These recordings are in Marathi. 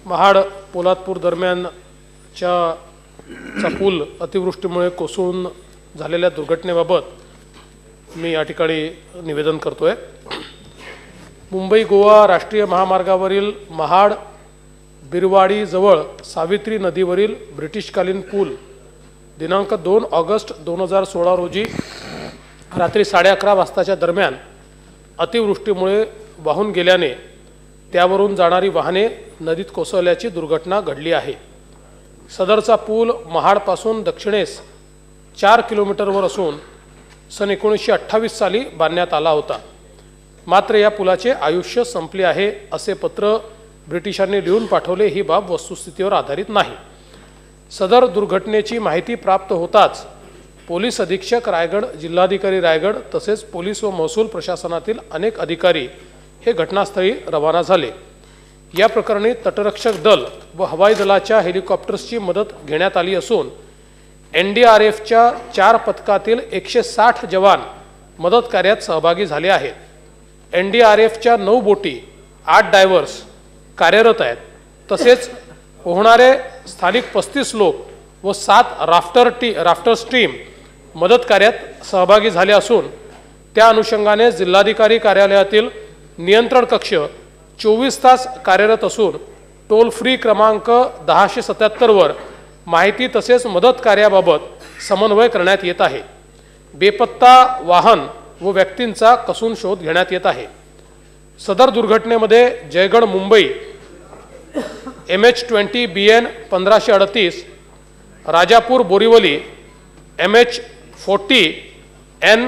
महाड पोलादपूर दरम्यानचा पूल अतिवृष्टीमुळे कोसळून झालेल्या दुर्घटनेबाबत मी या ठिकाणी निवेदन करतोय। मुंबई गोवा राष्ट्रीय महामार्गावरील महाड बिरवाडी जवळ सावित्री नदीवरील ब्रिटिशकालीन पूल दिनांक 2 ऑगस्ट 2016 रोजी रात्री 11:30 वाजताच्या दरम्यान अतिवृष्टीमुळे वाहून गेल्याने त्यावरून जाणारी वाहने नदीत कोसळल्याची दुर्घटना घडली आहे। सदरचा पूल महाडपासून दक्षिणेस 4 किलोमीटरवर असून सन 1928 साली बांधण्यात आला होता। मात्र या पुलाचे आयुष्य संपले आहे असे पत्र ब्रिटिशांनी लिहून पाठवले ही बाब वस्तुस्थितीवर आधारित नाही। सदर दुर्घटनेची माहिती प्राप्त होताच पोलीस अधीक्षक रायगड, जिल्हाधिकारी रायगड तसेच पोलीस व महसूल प्रशासनातील अनेक अधिकारी हे घटनास्थळी रवाना झाले। या प्रकरणी तटरक्षक दल व हवाई दलाच्या हेलिकॉप्टर्सची मदत घेण्यात आली असून NDRFच्या 4 पथकातील 160 जवान मदत कार्यात सहभागी झाले आहेत। NDRFच्या 9 बोटी, 8 डायव्हर्स कार्यरत आहेत। तसेच पोहणारे स्थानिक 35 लोक व 7 राफ्टर्स टीम मदत कार्यात सहभागी झाले असून त्या अनुषंगाने जिल्हाधिकारी कार्यालयातील नियंत्रण कक्ष 24 तास कार्यरत असून टोल फ्री क्रमांक 1077 वर माहिती तसेच मदत कार्याबाबत समन्वय करण्यात येत आहे। बेपत्ता वाहन व व्यक्तींचा कसून शोध घेण्यात येत आहे। सदर दुर्घटनेमध्ये Jaigad Mumbai MH20 BN 1538, Rajapur Borivali MH40 N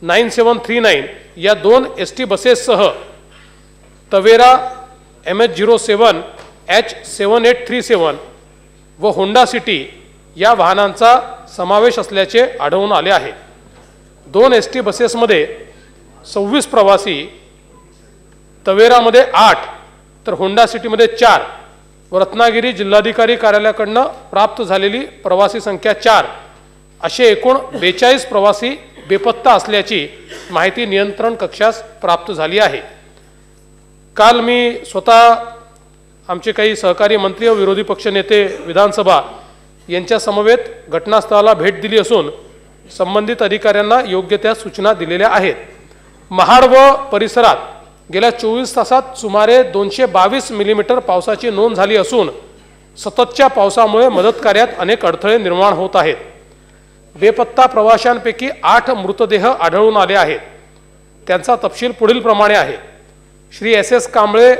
9739 या 2 ST बसेससह तवेरा MH07 H 7837 व होंडा सिटी या वाहनांचा समावेश असल्याचे आढळून आले आहे। 2 ST बसेसमध्ये 26 प्रवासी, तवेरामध्ये 8 तर होंडा सिटीमध्ये 4 व रत्नागिरी जिल्हाधिकारी कार्यालयाकडून प्राप्त झालेली प्रवासी संख्या 4 असे एकूण 42 प्रवासी बेपत्ता असल्याची माहिती नियंत्रण कक्षास प्राप्त झाली आहे। काल मी स्वतः आमचे काही सहकारी मंत्री व विरोधी पक्ष नेते विधानसभा यांच्या समवेत घटनास्थळाला भेट दिली असून संबंधित अधिकाऱ्यांना योग्य त्या सूचना दिलेल्या आहेत। महाड व परिसरात गेल्या 24 तासात सुमारे 222 मिलीमीटर पावसाची नोंद झाली असून सततच्या पावसामुळे मदत कार्यात अनेक अडथळे निर्माण होत आहेत। बेपत्ता प्रवाशांपैकी 8 मृतदेह आढळून आले आहेत। त्यांचा तपशील पुढील प्रमाणे आहे। श्री SS कांबळे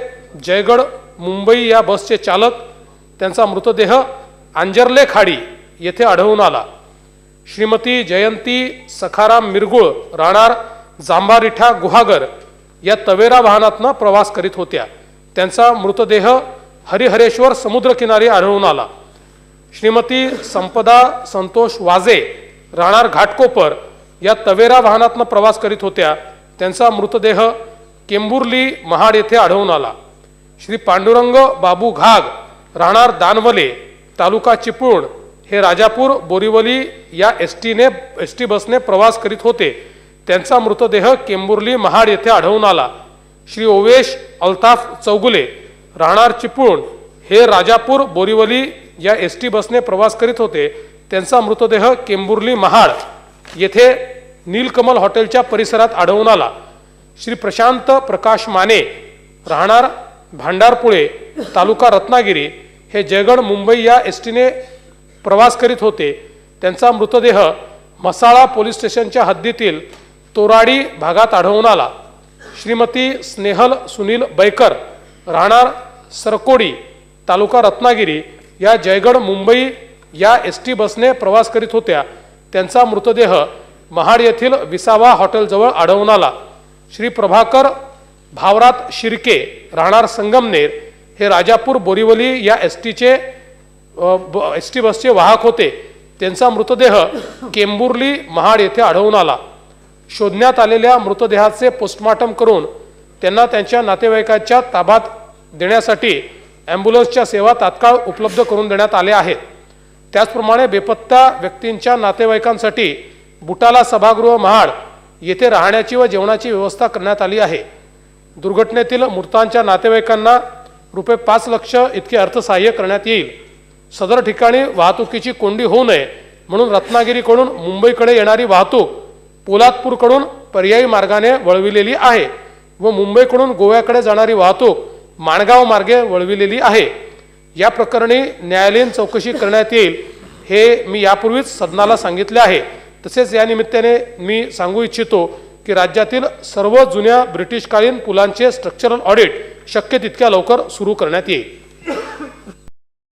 जयगड मुंबई या बसचे चालक, त्यांचा मृतदेह आंजर्ले खाडी येथे आढळून आला। श्रीमती जयंती सखाराम मिरगुळ राहणार जांभारिठा गुहागर या तवेरा वाहनातनं प्रवास करीत होत्या। त्यांचा मृतदेह हरिहरेश्वर समुद्रकिनारी आढळून आला। श्रीमती संपदा संतोष वाजे राहणार घाटकोपर या तवेरा वाहनातनं प्रवास करीत होत्या। त्यांचा मृतदेह केंबुर्ली महाड येथे आढळून आला। श्री पांडुरंग बाबू घाग राहणार दानवले तालुका चिपळूण हे राजापूर बोरीवली या ST बसने प्रवास करीत होते। त्यांचा मृतदेह केंबुर्ली महाड येथे आढळून आला। श्री ओवेश अल्ताफ चौगुले राहणार चिपळूण हे राजापूर बोरीवली या ST बसने प्रवास करीत होते। त्यांचा मृतदेह केंबुर्ली महाड येथे नीलकमल हॉटेलच्या परिसरात आढळून आला। श्री प्रशांत प्रकाश माने राहणार भांडारपुळे तालुका रत्नागिरी हे जयगड मुंबई या STने प्रवास करीत होते। त्यांचा मृतदेह मसाळा पोलीस स्टेशनच्या हद्दीतील तोराडी भागात आढळून आला। श्रीमती स्नेहल सुनील बैकर राहणार सरकोडी तालुका रत्नागिरी या जयगड मुंबई या ST बसने प्रवास करीत होत्या। त्यांचा मृतदेह महाड येथील विसावा हॉटेलजवळ आढळून आला। श्री प्रभाकर भावरात शिर्के राहणार संगमनेर हे राजापूर बोरीवली या ST बसचे वाहक होते। त्यांचा मृतदेह केंबुर्ली महाड येथे आढळून आला। शोधण्यात आलेल्या मृतदेहाचे पोस्टमॉर्टम करून त्यांना त्यांच्या नातेवाईकांच्या ताब्यात देण्यासाठी ॲम्ब्युलन्सच्या सेवा तात्काळ उपलब्ध करून देण्यात आल्या आहेत। त्याचप्रमाणे बेपत्ता व्यक्तींच्या नातेवाईकांसाठी बुटाला सभागृह महाड येथे राहण्याची व जेवणाची व्यवस्था करण्यात आली आहे। दुर्घटनेतील मृतांच्या नातेवाईकांना रुपये 5 लाख इतके अर्थसहाय्य करण्यात येईल। सदर ठिकाणी वाहतुकीची कोंडी होऊ नये म्हणून रत्नागिरीकडून मुंबईकडे येणारी वाहतूक पोलादपूरकडून पर्यायी मार्गाने वळविलेली आहे व मुंबईकडून गोव्याकडे जाणारी वाहतूक माणगाव मार्गे वळविलेली आहे। या प्रकरणी न्यायालयीन चौकशी करण्यात येईल हे मी यापूर्वीच सदनाला सांगितले आहे। तसेच या निमित्ताने मी सांगू इच्छितो की राज्यातील सर्व जुन्या ब्रिटिशकालीन पुलांचे स्ट्रक्चरल ऑडिट शक्य तितक्या लवकर सुरू करण्यात येईल।